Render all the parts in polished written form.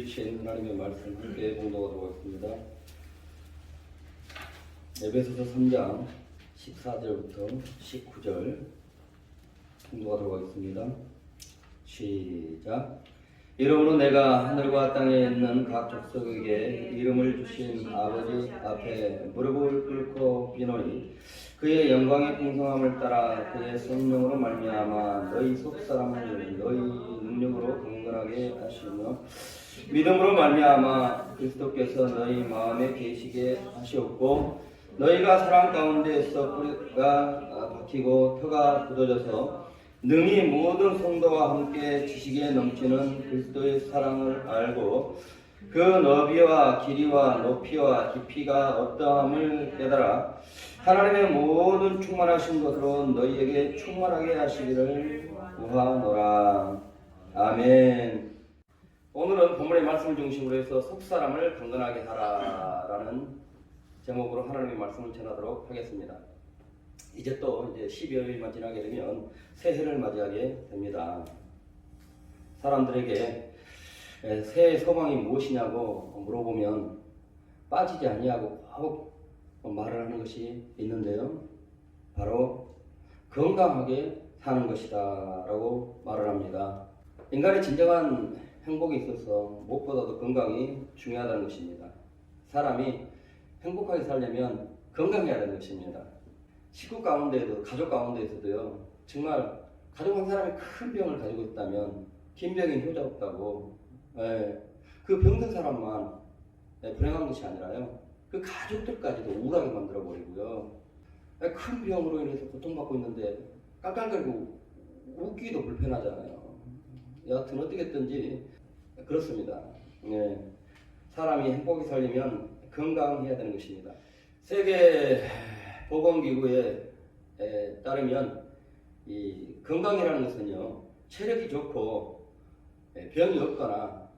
주신 하나님의 말씀 함께 공독하도록 하겠습니다. 에베소서 3장 14절부터 19절 공독하도록 하겠습니다. 시작. 이러므로 내가 하늘과 땅에 있는 각 족속에게 이름을 주신 아버지 앞에 무릎을 꿇고 비노니 그의 영광의 풍성함을 따라 그의 성령으로 말미암아 너희 속사람을 너희 능력으로 강건하게 하시며 믿음으로 말미암아 그리스도께서 너희 마음에 계시게 하시옵고 너희가 사랑 가운데에서 뿌리가 박히고 터가 굳어져서 능히 모든 성도와 함께 지식에 넘치는 그리스도의 사랑을 알고 그 너비와 길이와 높이와 깊이가 어떠함을 깨달아 하나님의 모든 충만하신 것으로 너희에게 충만하게 하시기를 구하노라. 아멘. 오늘은 본문의 말씀을 중심으로 해서 속사람을 강건하게 하라라는 제목으로 하나님의 말씀을 전하도록 하겠습니다. 이제 12월만 지나게 되면 새해를 맞이하게 됩니다. 사람들에게 새해 소망이 무엇이냐고 물어보면 빠지지 아니하고 꼭 말을 하는 것이 있는데요. 바로 건강하게 사는 것이다 라고 말을 합니다. 인간의 진정한 행복에 있어서 무엇보다도 건강이 중요하다는 것입니다. 사람이 행복하게 살려면 건강해야 하는 것입니다. 식구 가운데에도 가족 가운데에서도요. 정말 가족 한 사람이 큰 병을 가지고 있다면 긴 병이 효자 없다고 그 병든 사람만 불행한 것이 아니라요. 그 가족들까지도 우울하게 만들어 버리고요. 큰 병으로 인해서 고통받고 있는데 깔깔거리고 웃기도 불편하잖아요. 여하튼 어떻게든지 그렇습니다. 사람이 행복히 살려면 건강해야 되는 것입니다. 세계 보건기구에 따르면 이 건강이라는 것은요, 체력이 좋고 병이 없거나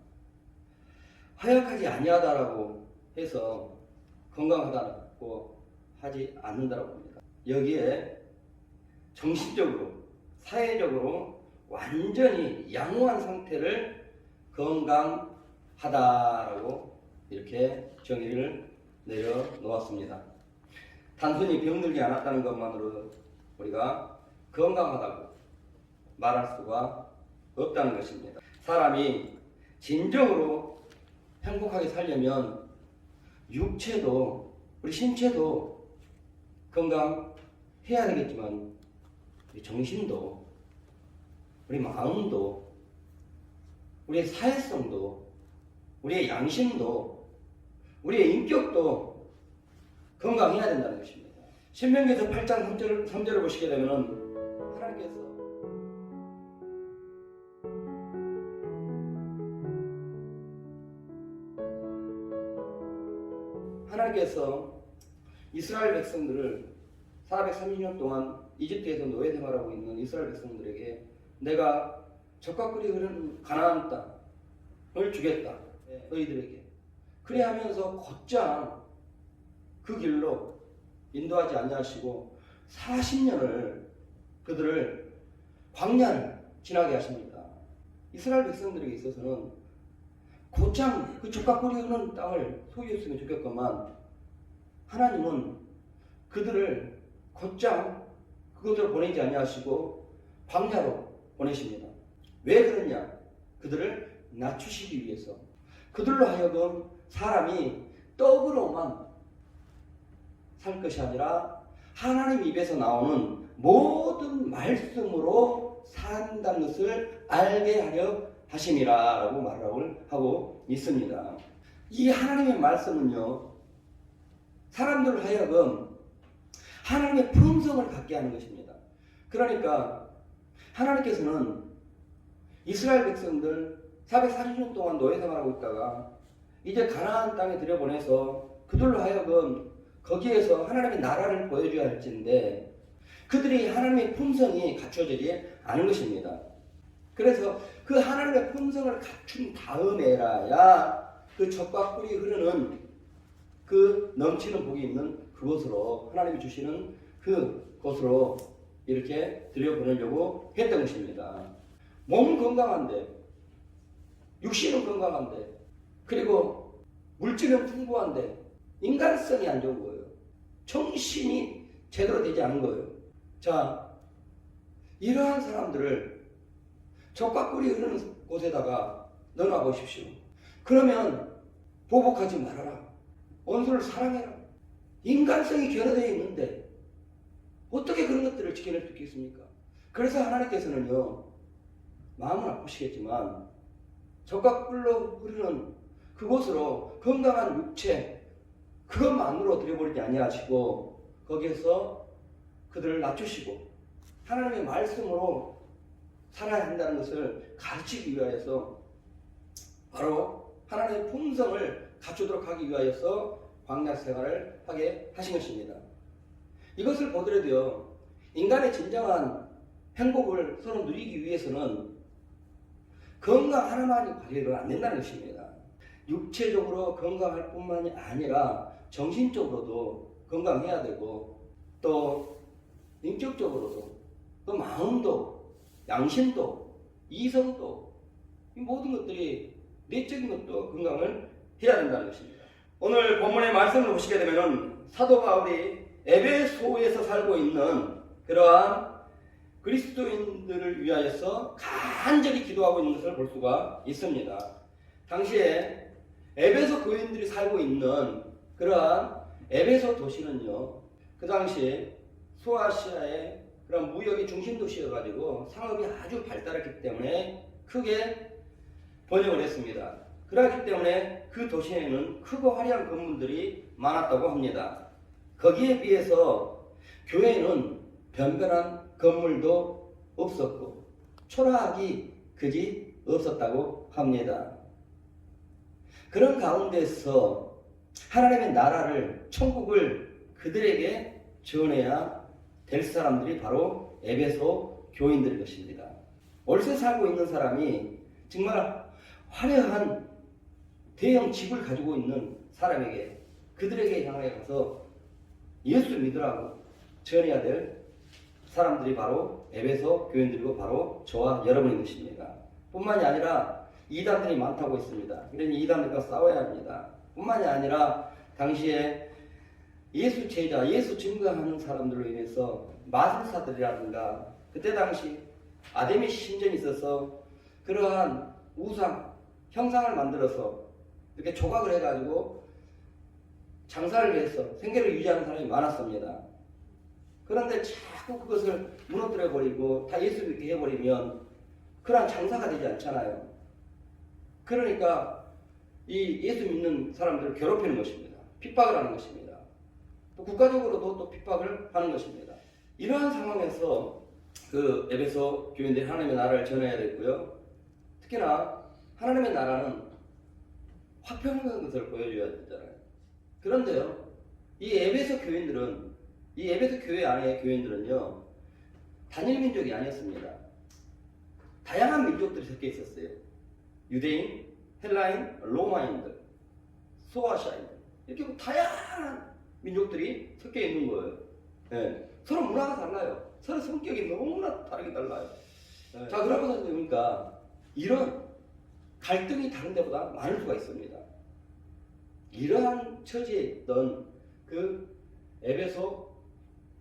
허약하지 아니하다라고 해서 건강하다고 하지 않는다고 합니다. 여기에 정신적으로, 사회적으로 완전히 양호한 상태를 건강하다라고 이렇게 정의를 내려놓았습니다. 단순히 병들지 않았다는 것만으로 우리가 건강하다고 말할 수가 없다는 것입니다. 사람이 진정으로 행복하게 살려면 육체도 우리 신체도 건강해야 되겠지만 우리 정신도 우리 마음도 우리의 사회성도 우리의 양심도 우리의 인격도 건강해야 된다는 것입니다. 신명기에서 8장 3절을 보시게 되면 하나님께서 이스라엘 백성들을 430년 동안 이집트에서 노예 생활하고 있는 이스라엘 백성들에게 내가 젖과 꿀이 흐르는 가나안 땅을 주겠다. 너희들에게. 그래 하면서 곧장 그 길로 인도하지 아니하시고 40년을 그들을 광야를 지나게 하십니다. 이스라엘 백성들에게 있어서는 곧장 그 젖과 꿀이 흐르는 땅을 소유했으면 좋겠건만 하나님은 그들을 곧장 그것을 보내지 아니하시고 광야로 보내십니다. 왜 그러냐? 그들을 낮추시기 위해서. 그들로 하여금 사람이 떡으로만 살 것이 아니라 하나님 입에서 나오는 모든 말씀으로 산다는 것을 알게 하려 하심이라 라고 말을 하고 있습니다. 이 하나님의 말씀은요, 사람들을 하여금 하나님의 품성을 갖게 하는 것입니다. 그러니까 하나님께서는 이스라엘 백성들 440년 동안 노예 생활하고 있다가 이제 가나안 땅에 들여보내서 그들로 하여금 거기에서 하나님의 나라를 보여줘야 할진데 그들이 하나님의 품성이 갖춰지지 않은 것입니다. 그래서 그 하나님의 품성을 갖춘 다음에라야 그 젖과 꿀이 흐르는 그 넘치는 복이 있는 그곳으로 하나님이 주시는 그 곳으로 이렇게 들여보내려고 했던 것입니다. 몸은 건강한데 육신은 건강한데 그리고 물질은 풍부한데 인간성이 안 좋은 거예요. 정신이 제대로 되지 않은 거예요. 자, 이러한 사람들을 적과 꿀이 흐르는 곳에다가 넣어놔 보십시오. 그러면 보복하지 말아라. 원수를 사랑해라. 인간성이 결여되어 있는데 어떻게 그런 것들을 지켜낼 수 있겠습니까? 그래서 하나님께서는요, 마음은 아프시겠지만 적과 꿀로 흐르는 그곳으로 건강한 육체 그것만으로 드려버리지 아니하시고 거기에서 그들을 낮추시고 하나님의 말씀으로 살아야 한다는 것을 가르치기 위하여서 바로 하나님의 품성을 갖추도록 하기 위하여서 광야 생활을 하게 하신 것입니다. 이것을 보더라도요, 인간의 진정한 행복을 서로 누리기 위해서는 건강 하나만이 관리가 안 된다는 것입니다. 육체적으로 건강할 뿐만이 아니라 정신적으로도 건강해야 되고 또 인격적으로도 또 마음도 양심도 이성도 이 모든 것들이 내적인 것도 건강을 해야 된다는 것입니다. 오늘 본문의 말씀을 보시게 되면 사도 바울이 에베소에서 살고 있는 그러한 그리스도인들을 위하여서 간절히 기도하고 있는 것을 볼 수가 있습니다. 당시에 에베소 교인들이 살고 있는 그러한 에베소 도시는요, 그 당시에 소아시아의 그런 무역의 중심 도시여가지고 상업이 아주 발달했기 때문에 크게 번영을 했습니다. 그렇기 때문에 그 도시에는 크고 화려한 건물들이 많았다고 합니다. 거기에 비해서 교회는 변변한 건물도 없었고 초라하기 그지 없었다고 합니다. 그런 가운데서 하나님의 나라를, 천국을 그들에게 전해야 될 사람들이 바로 에베소 교인들일 것입니다. 월세 살고 있는 사람이 정말 화려한 대형 집을 가지고 있는 사람에게 그들에게 향해 가서 예수 믿으라고 전해야 될 사람들이 바로 에베소 교인들이고 바로 저와 여러분인 것입니다. 뿐만이 아니라 이단들이 많다고 했습니다. 그러니 이단들과 싸워야 합니다. 뿐만이 아니라 당시에 예수 제자, 예수 증거하는 사람들로 인해서 마술사들이라든가 그때 당시 아데미 신전이 있어서 그러한 우상, 형상을 만들어서 이렇게 조각을 해가지고 장사를 위해서 생계를 유지하는 사람이 많았습니다. 그런데 자꾸 그것을 무너뜨려버리고 다 예수 믿게 해버리면 그러한 장사가 되지 않잖아요. 그러니까 이 예수 믿는 사람들을 괴롭히는 것입니다. 핍박을 하는 것입니다. 또 국가적으로도 또 핍박을 하는 것입니다. 이러한 상황에서 그 에베소 교인들이 하나님의 나라를 전해야 됐고요. 특히나 하나님의 나라는 화평한 것을 보여줘야 되잖아요. 그런데요, 이 에베소 교인들은, 이 에베소 교회 안의 교인들은요, 단일 민족이 아니었습니다. 다양한 민족들이 섞여 있었어요. 유대인, 헬라인, 로마인들, 소아시아인들, 이렇게 다양한 민족들이 섞여 있는 거예요. 네. 서로 문화가 달라요. 서로 성격이 너무나 다르게 달라요. 네. 자, 그러면서 보니까 이런 갈등이 다른 데보다 많을 수가 있습니다. 이러한 처지에 있던 그 에베소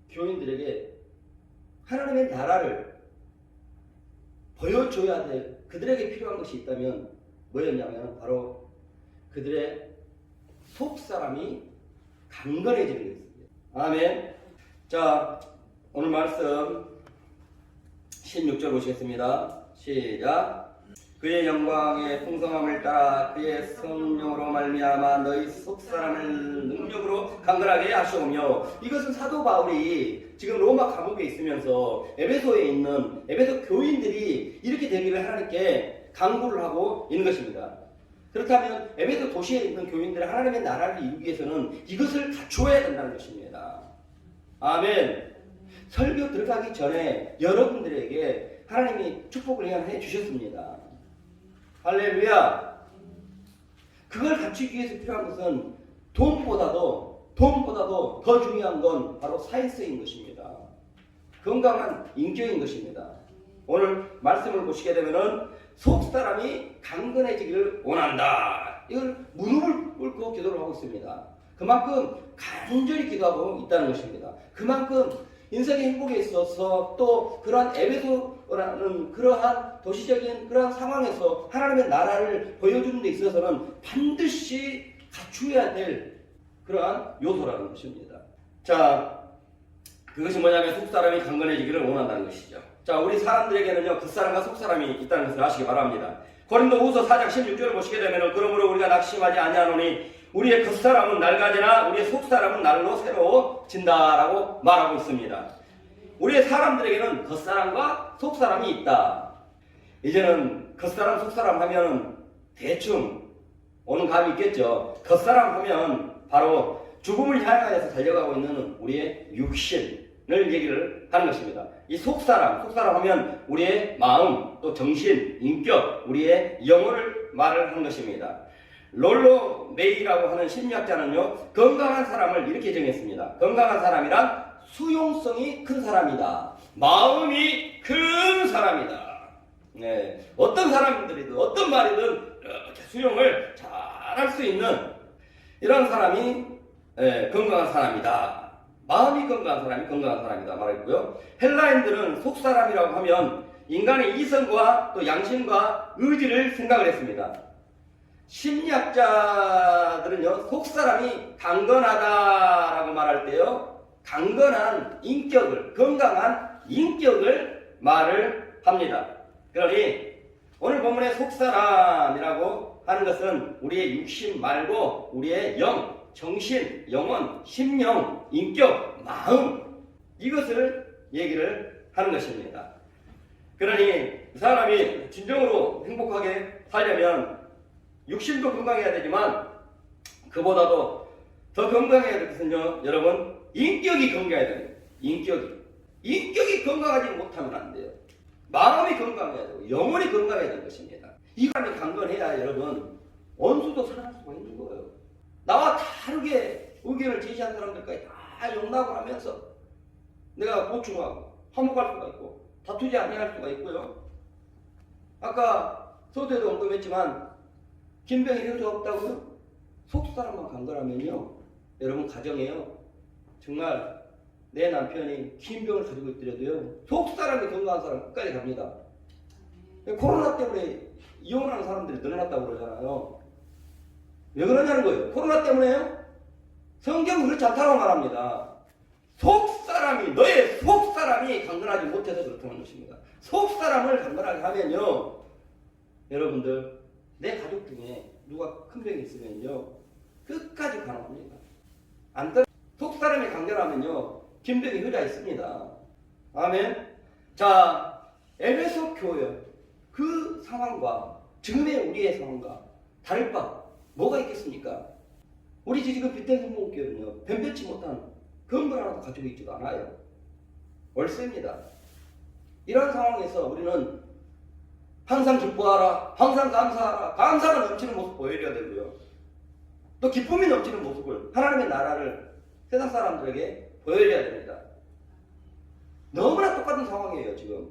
교인들에게 하나님의 나라를 보여줘야 될 그들에게 필요한 것이 있다면 뭐였냐면 바로 그들의 속사람이 강건해지는 것입니다. 아멘. 자, 오늘 말씀 16절 보시겠습니다. 시작. 그의 영광의 풍성함을 따라 그의 성령으로 말미암아 너희 속사람을 능력으로 강건하게 하시오며. 이것은 사도 바울이 지금 로마 감옥에 있으면서 에베소에 있는 에베소 교인들이 이렇게 되기를 하나님께 간구를 하고 있는 것입니다. 그렇다면 에베소 도시에 있는 교인들이 하나님의 나라를 이루기 위해서는 이것을 갖추어야 된다는 것입니다. 아멘. 설교 들어가기 전에 여러분들에게 하나님이 축복을 해 주셨습니다. 할렐루야. 그걸 갖추기 위해서 필요한 것은 돈보다도 더 중요한 건 바로 사회성인 것입니다. 건강한 인격인 것입니다. 오늘 말씀을 보시게 되면은 속 사람이 강건해지기를 원한다. 이걸 무릎을 꿇고 기도를 하고 있습니다. 그만큼 간절히 기도하고 있다는 것입니다. 그만큼 인생의 행복에 있어서 또 그러한 에베소라는 그러한 도시적인 그러한 상황에서 하나님의 나라를 보여주는 데 있어서는 반드시 갖추어야 될 그러한 요소라는 것입니다. 자, 그것이 뭐냐면 속사람이 강건해지기를 원한다는 것이죠. 자, 우리 사람들에게는요, 겉사람과 속사람이 있다는 것을 아시기 바랍니다. 고린도후서 4장 16절을 보시게 되면 그러므로 우리가 낙심하지 아니하노니 우리의 겉사람은 낡아지나 우리의 속사람은 날로 새로워진다라고 말하고 있습니다. 우리의 사람들에게는 겉사람과 속사람이 있다. 이제는 겉사람, 속사람 하면 대충 오는 감이 있겠죠. 겉사람 하면 바로 죽음을 향하여서 달려가고 있는 우리의 육신을 얘기를 하는 것입니다. 이 속사람 하면 우리의 마음, 또 정신, 인격, 우리의 영혼을 말을 하는 것입니다. 롤로 메이라고 하는 심리학자는요, 건강한 사람을 이렇게 정했습니다. 건강한 사람이란 수용성이 큰 사람이다. 마음이 큰 사람이다. 네, 어떤 사람들이든 어떤 말이든 이렇게 수용을 잘 할 수 있는 이런 사람이 건강한 사람이다. 마음이 건강한 사람이 건강한 사람이다 말했고요. 헬라인들은 속사람이라고 하면 인간의 이성과 또 양심과 의지를 생각을 했습니다. 심리학자들은요, 속사람이 강건하다라고 말할 때요, 강건한 인격을, 건강한 인격을 말을 합니다. 그러니 오늘 본문의 속사람이라고 하는 것은 우리의 육신 말고 우리의 영, 정신, 영혼, 심령, 인격, 마음, 이것을 얘기를 하는 것입니다. 그러니 사람이 진정으로 행복하게 살려면 육신도 건강해야 되지만 그보다도 더 건강해야 될 것은요, 여러분, 인격이 건강해야 됩니다. 인격이 건강하지 못하면 안 돼요. 마음이 건강해야 되고 영혼이 건강해야 되는 것입니다. 이 사람이 강건해야 여러분 원수도 살아날 수가 있는 거예요. 나와 다르게 의견을 제시한 사람들까지 다 용납을 하면서 내가 보충하고 화목할 수가 있고 다투지 아니할 수가 있고요. 아까 서두에도 언급했지만 김병희 효자 없다고요? 속사람만 강건하면요, 여러분 가정에요, 정말 내 남편이 김병을 가지고 있더라도요, 속사람이 건강한 사람 끝까지 갑니다. 코로나 때문에 이혼하는 사람들이 늘어났다고 그러잖아요. 왜 그러냐는 거예요. 코로나 때문에요? 성경은 그렇지 않다고 말합니다. 너의 속사람이 강건하지 못해서 그렇다는 것입니다. 속사람을 강건하게 하면요, 여러분들, 내 가족 중에 누가 큰 병이 있으면요, 끝까지 강합니다. 속사람이 강건하면요, 김병희 효자 있습니다. 아멘. 자, 에베소 교회 그 상황과 지금의 우리의 상황과 다를 바 뭐가 있겠습니까? 우리 지금 빗대성목교회는요, 변변치 못한 건물 하나도 가지고 있지도 않아요. 월세입니다. 이런 상황에서 우리는 항상 기뻐하라, 항상 감사하라, 감사가 넘치는 모습 보여줘야 되고요, 또 기쁨이 넘치는 모습을, 하나님의 나라를 세상 사람들에게 보여줘야 됩니다. 너무나 똑같은 상황이에요. 지금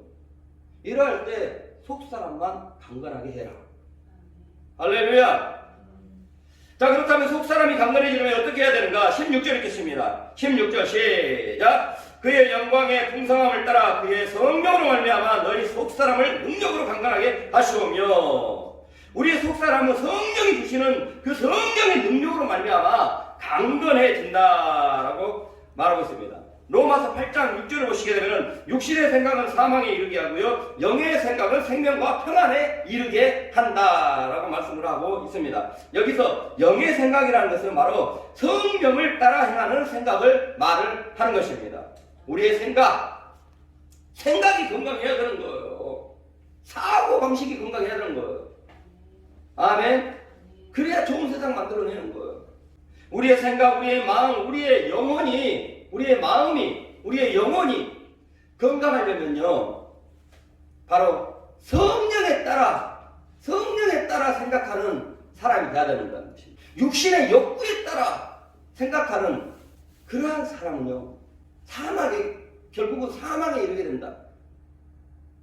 이러할 때 속사람만 강건하게 해라. 할렐루야. 자, 그렇다면 속사람이 강건해지려면 어떻게 해야 되는가? 16절 읽겠습니다. 16절 시작. 그의 영광의 풍성함을 따라 그의 성령으로 말미암아 너희 속사람을 능력으로 강건하게 하시오며. 우리의 속사람은 성령이 주시는 그 성령의 능력으로 말미암아 강건해진다라고 말하고 있습니다. 로마서 8장 6절을 보시게 되면 육신의 생각은 사망에 이르게 하고요, 영의 생각은 생명과 평안에 이르게 한다라고 말씀을 하고 있습니다. 여기서 영의 생각이라는 것은 바로 성령을 따라 행하는 생각을 말을 하는 것입니다. 우리의 생각이 건강해야 되는 거예요. 사고 방식이 건강해야 되는 거예요. 아멘. 그래야 좋은 세상 만들어내는 거예요. 우리의 생각, 우리의 마음, 우리의 영혼이, 우리의 마음이, 우리의 영혼이 건강하려면요, 바로 성령에 따라 생각하는 사람이 돼야 된다는 것입니다. 육신의 욕구에 따라 생각하는 그러한 사람은요, 결국은 사망에 이르게 된다.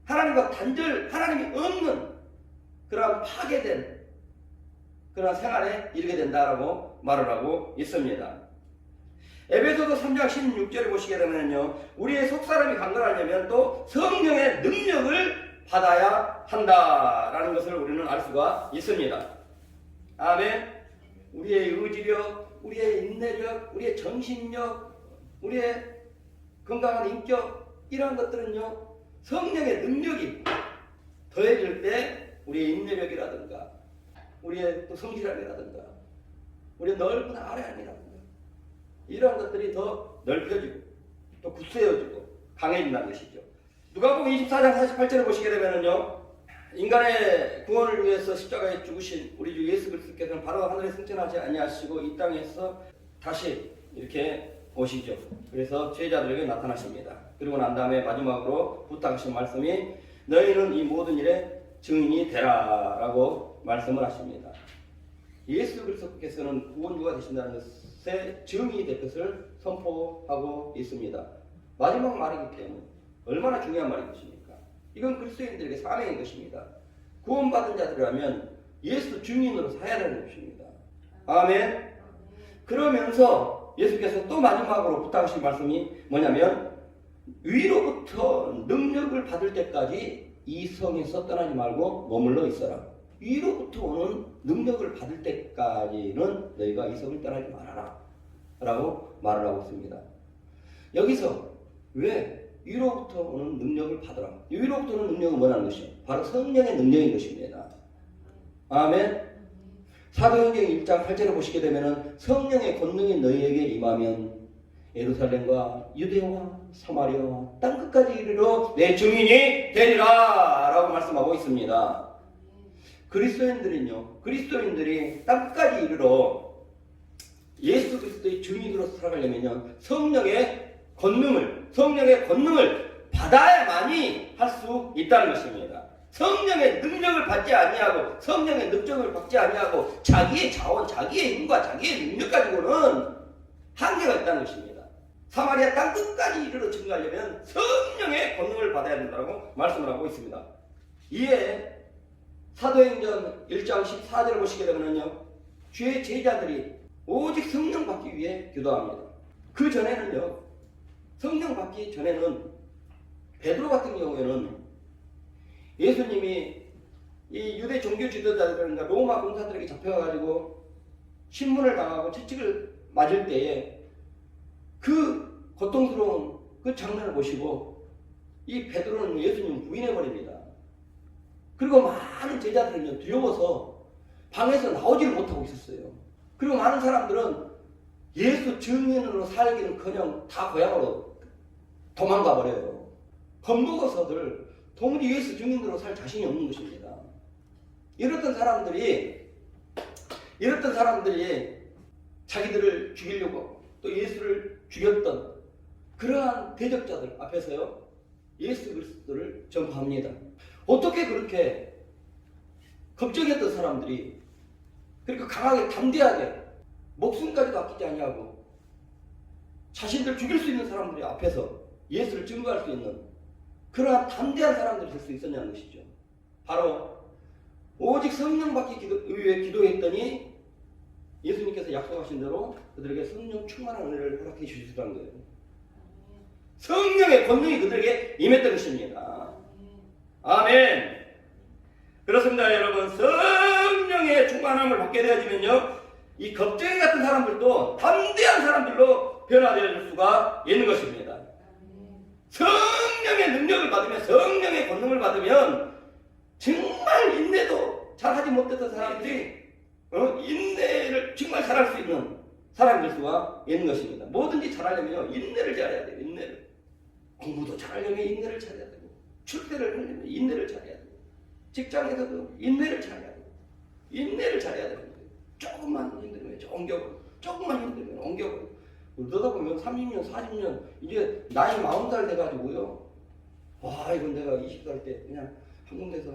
하나님과 하나님이 없는 그러한 파괴된 그런 생활에 이르게 된다라고 말을 하고 있습니다. 에베소서 3장 16절을 보시게 되면요, 우리의 속사람이 강건하려면 또 성령의 능력을 받아야 한다라는 것을 우리는 알 수가 있습니다. 아멘. 우리의 의지력, 우리의 인내력, 우리의 정신력, 우리의 건강한 인격, 이러한 것들은요, 성령의 능력이 더해질 때 우리의 인내력이라든가 우리의 또 성실함이라든가 우리의 넓은 아뢰함이라든가 이러한 것들이 더 넓혀지고 또 굳세어지고 강해진다는 것이죠. 누가복음 24장 48절을 보시게 되면은요, 인간의 구원을 위해서 십자가에 죽으신 우리 주 예수 그리스도께서는 바로 하늘에 승천하지 아니하시고 이 땅에서 다시 이렇게 오시죠. 그래서 제자들에게 나타나십니다. 그리고 난 다음에 마지막으로 부탁하신 말씀이 너희는 이 모든 일에 증인이 되라 라고 말씀을 하십니다. 예수 그리스도께서는 구원주가 되신다는 것의 증인이 될 것을 선포하고 있습니다. 마지막 말이기 때문에 얼마나 중요한 말인 것입니까? 이건 그리스도인들에게 사명인 것입니다. 구원받은 자들이라면 예수 증인으로 살아야 되는 것입니다. 아멘. 그러면서 예수께서 또 마지막으로 부탁하신 말씀이 뭐냐면 위로부터 능력을 받을 때까지 이 성에서 떠나지 말고 머물러 있어라. 위로부터 오는 능력을 받을 때까지는 너희가 이 성을 떠나지 말아라 라고 말을 하고 있습니다. 여기서 왜 위로부터 오는 능력을 받으라? 위로부터 오는 능력은 뭐라는 것이요? 바로 성령의 능력인 것입니다. 아멘. 사도행전 1장 8절을 보시게 되면 성령의 권능이 너희에게 임하면 예루살렘과 유대와 사마리아와 땅끝까지 이르러 내 증인이 되리라 라고 말씀하고 있습니다. 그리스도인들이 땅끝까지 이르러 예수 그리스도의 증인으로 살아가려면요, 성령의 권능을 받아야만이 할 수 있다는 것입니다. 성령의 능력을 받지 아니하고 성령의 능력을 받지 아니하고 자기의 자원, 자기의 힘과 자기의 능력 가지고는 한계가 있다는 것입니다. 사마리아 땅끝까지 이르러 증거하려면 성령의 권능을 받아야 된다고 말씀을 하고 있습니다. 이에 사도행전 1장 14절을 보시게 되면요, 주의 제자들이 오직 성령 받기 위해 기도합니다. 그 전에는요, 성령 받기 전에는 베드로 같은 경우에는 예수님이 이 유대 종교 지도자들과 로마 군사들에게 잡혀가지고 신문을 당하고 채찍을 맞을 때에 그 고통스러운 그 장면을 보시고 이 베드로는 예수님을 부인해버립니다. 그리고 많은 제자들은요, 두려워서 방에서 나오지를 못하고 있었어요. 그리고 많은 사람들은 예수 증인으로 살기는커녕 다 고향으로 도망가 버려요. 겁먹어서들 도무지 예수 증인으로 살 자신이 없는 것입니다. 이랬던 사람들이 자기들을 죽이려고 또 예수를 죽였던 그러한 대적자들 앞에서요, 예수 그리스도를 전파합니다. 어떻게 그렇게 겁적였던 사람들이 그렇게 강하게 담대하게 목숨까지도 아끼지 아니하고 자신들 죽일 수 있는 사람들이 앞에서 예수를 증거할 수 있는 그러한 담대한 사람들이 될 수 있었냐는 것이죠. 바로 오직 성령 받기 위해 기도했더니 예수님께서 약속하신 대로 그들에게 성령 충만한 은혜를 허락해 주시더라는 거예요. 성령의 권능이 그들에게 임했던 것입니다. 아멘. 그렇습니다, 여러분. 성령의 충만함을 받게 되어지면요, 이 겁쟁이 같은 사람들도 담대한 사람들로 변화되어질 수가 있는 것입니다. 성령의 능력을 받으면, 성령의 권능을 받으면 정말 인내도 잘하지 못했던 사람들이 인내를 정말 잘할 수 있는 사람이 될 수가 있는 것입니다. 뭐든지 잘하려면 인내를 잘해야 돼요. 인내를. 공부도 잘하려면 인내를 잘해야 되고, 출세를 하려면 인내를 잘해야 되고, 직장에서도 인내를 잘해야 되고, 인내를 잘해야 되는 거예요. 조금만 힘들면 옮겨버려, 조금만 힘들면 옮겨버려. 그러다 보면 30년, 40년, 이제 나이 40살 돼가지고요, 와, 이건 내가 20살 때 그냥 한 군데서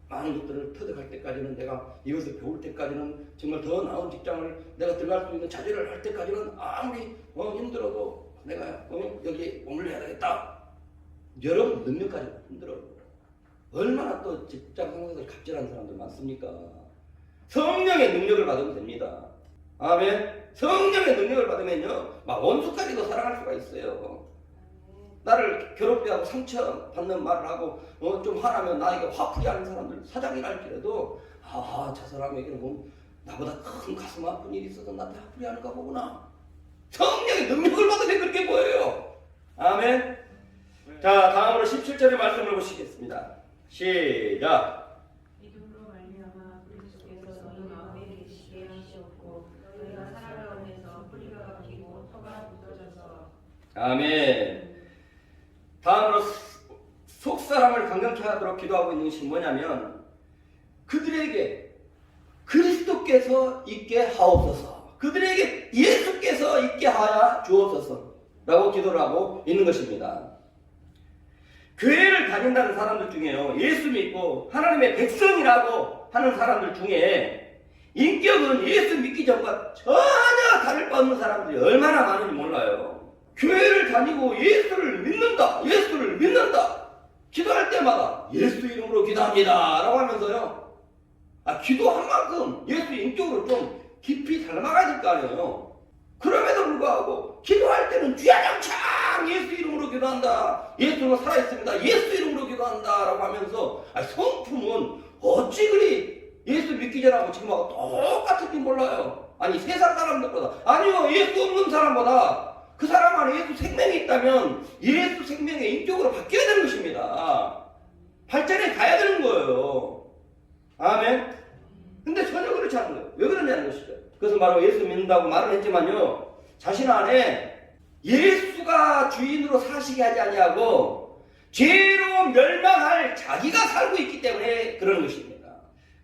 많은 것들을 터득할 때까지는, 내가 이것을 배울 때까지는, 정말 더 나은 직장을 내가 들어갈 수 있는 자질을 할 때까지는 아무리 힘들어도 내가 여기 머물러야 되겠다. 여러분 능력까지 힘들어요. 얼마나 또 직장 상사들 갑질하는 사람들 많습니까? 성령의 능력을 받으면 됩니다. 아멘. 성령의 능력을 받으면요, 막 원수까지도 사랑할 수가 있어요. 나를 괴롭게 하고 상처받는 말을 하고 좀 화나면 나에게 화풀이 하는 사람들, 사장이랄지라도 저 사람에게는 뭐 나보다 큰 가슴 아픈 일이 있어서 나한테 화풀이 하는가 보구나. 성령의 능력을 받으면 그렇게 보여요. 아멘. 자, 다음으로 17절의 말씀을 보시겠습니다. 시작. 믿음으로 말미암아 그리스도께서 너희 마음에 계시게 하시었고 너희가 살아가면서 뿌리가 박히고 터가 굳어져서. 아멘. 다음으로 속사람을 강건케 하도록 기도하고 있는 것이 뭐냐면, 그들에게 그리스도께서 있게 하옵소서, 그들에게 예수께서 있게 하여 주옵소서 라고 기도를 하고 있는 것입니다. 교회를 다닌다는 사람들 중에요, 예수 믿고 하나님의 백성이라고 하는 사람들 중에 인격은 예수 믿기 전과 전혀 다를 바 없는 사람들이 얼마나 많은지 몰라요. 교회를 다니고 예수를 믿는다 기도할 때마다 예수 이름으로 기도합니다 라고 하면서요, 기도한 만큼 예수 인격으로 좀 깊이 닮아가야 될 거 아니에요. 그럼에도 불구하고 기도할 때는 주야장창 예수 이름으로 기도한다, 예수는 살아있습니다, 예수 이름으로 기도한다 라고 하면서, 성품은 어찌 그리 예수 믿기 전하고 지금하고 똑같은지 몰라요. 아니, 세상 사람들보다, 아니요, 예수 없는 사람보다 그 사람 안에 예수 생명이 있다면 예수 생명의 인격으로 바뀌어야 되는 것입니다. 발전해 가야 되는 거예요. 아멘. 근데 전혀 그렇지 않은 거예요. 왜 그러냐는 것이죠. 그것은 바로 예수 믿는다고 말을 했지만요, 자신 안에 예수가 주인으로 사시게 하지 아니하고 죄로 멸망할 자기가 살고 있기 때문에 그러는 것입니다.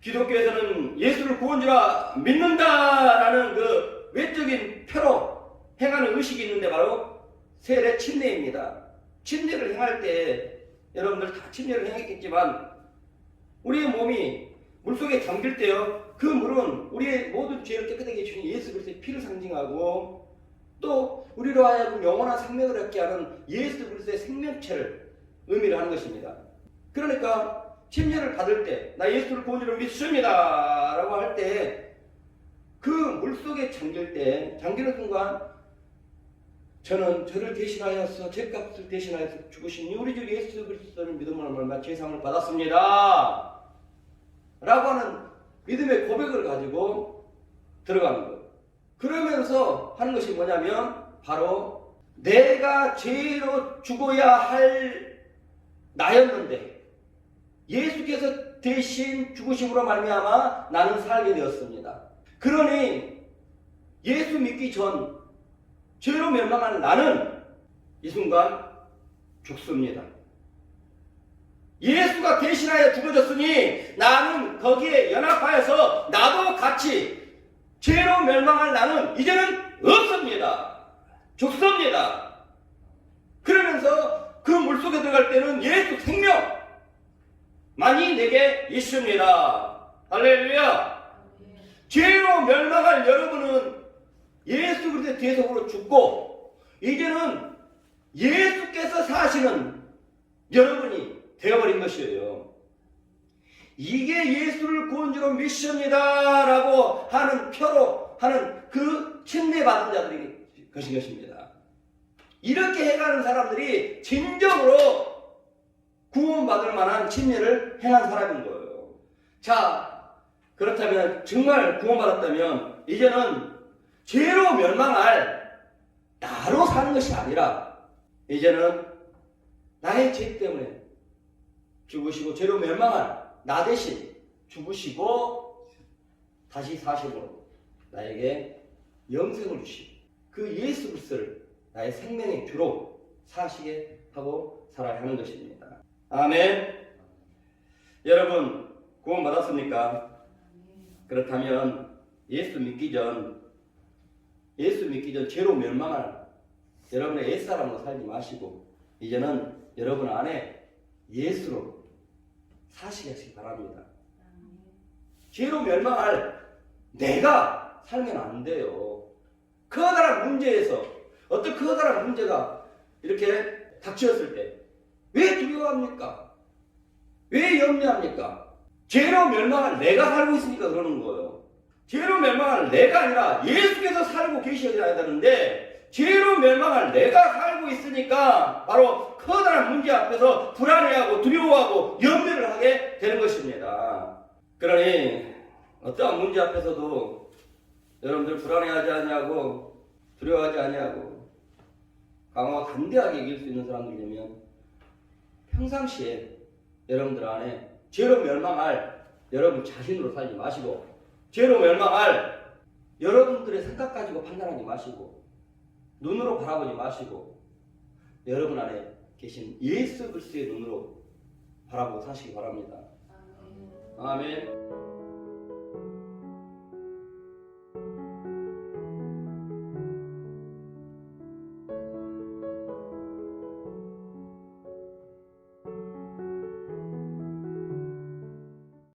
기독교에서는 예수를 구원주라 믿는다라는 그 외적인 표로 행하는 의식이 있는데 바로 세례 침례입니다. 침례를 행할 때 여러분들 다 침례를 행했겠지만 우리의 몸이 물속에 잠길 때요, 그 물은 우리의 모든 죄를 깨끗하게 해주신 예수 그리스도의 피를 상징하고, 또 우리로 하여금 영원한 생명을 얻게 하는 예수 그리스도의 생명체를 의미를 하는 것입니다. 그러니까 침례를 받을 때 나 예수를 구원주로 믿습니다 라고 할 때 그 물속에 잠기는 순간 저는 저를 대신하여서 죄값을 대신하여서 죽으신 우리 주 예수 그리스도를 믿음으로 말미암아 죄사함을 받았습니다 라고 하는 믿음의 고백을 가지고 들어가는 거예요. 그러면서 하는 것이 뭐냐면 바로 내가 죄로 죽어야 할 나였는데 예수께서 대신 죽으심으로 말미암아 나는 살게 되었습니다. 그러니 예수 믿기 전 죄로 멸망한 나는 이 순간 죽습니다. 예수가 대신하여 죽어졌으니 나는 거기에 연합하여서 나도 같이 죄로 멸망할 나는 이제는 없습니다. 죽습니다. 그러면서 그 물속에 들어갈 때는 예수 생명만이 내게 있습니다. 할렐루야. 죄로 멸망할 여러분은 예수 그리스도의 대속으로 죽고 이제는 예수께서 사시는 여러분이 되어버린 것이에요. 이게 예수를 구원주로 믿습니다 라고 하는 표로 하는 그 침례받은 자들이 것인 것입니다. 이렇게 해가는 사람들이 진정으로 구원받을 만한 침례를 행한 사람인 거예요. 자, 그렇다면 정말 구원받았다면 이제는 죄로 멸망할 나로 사는 것이 아니라 이제는 나의 죄 때문에 죽으시고 죄로 멸망할 나 대신 죽으시고 다시 사심으로 나에게 영생을 주시고 그 예수 그리스도를 나의 생명의 주로 사시게 하고 살아야 하는 것입니다. 아멘. 여러분 구원받았습니까? 그렇다면 예수 믿기 전 죄로 멸망할 여러분의 옛사람으로 살지 마시고 이제는 여러분 안에 예수로 사시게 하시기 바랍니다. 죄로 멸망할 내가 살면 안 돼요. 커다란 문제에서 어떤 커다란 문제가 이렇게 닥쳤을 때 왜 두려워합니까? 왜 염려합니까? 죄로 멸망할 내가 살고 있으니까 그러는 거예요. 죄로 멸망할 내가 아니라 예수께서 살고 계셔야 되는데 죄로 멸망할 내가 살고 있으니까 바로 커다란 문제 앞에서 불안해하고 두려워하고 염려를 하게 되는 것입니다. 그러니 어떠한 문제 앞에서도 여러분들 불안해하지 않냐고 두려워하지 않냐고 강하고 담대하게 이길 수 있는 사람들이 되면 평상시에 여러분들 안에 죄로 멸망할 여러분 자신으로 살지 마시고 죄로 멸망할 여러분들의 생각 가지고 판단하지 마시고 눈으로 바라보지 마시고 여러분 안에 계신 예수 그리스도의 눈으로 바라보고 사시기 바랍니다. 아멘.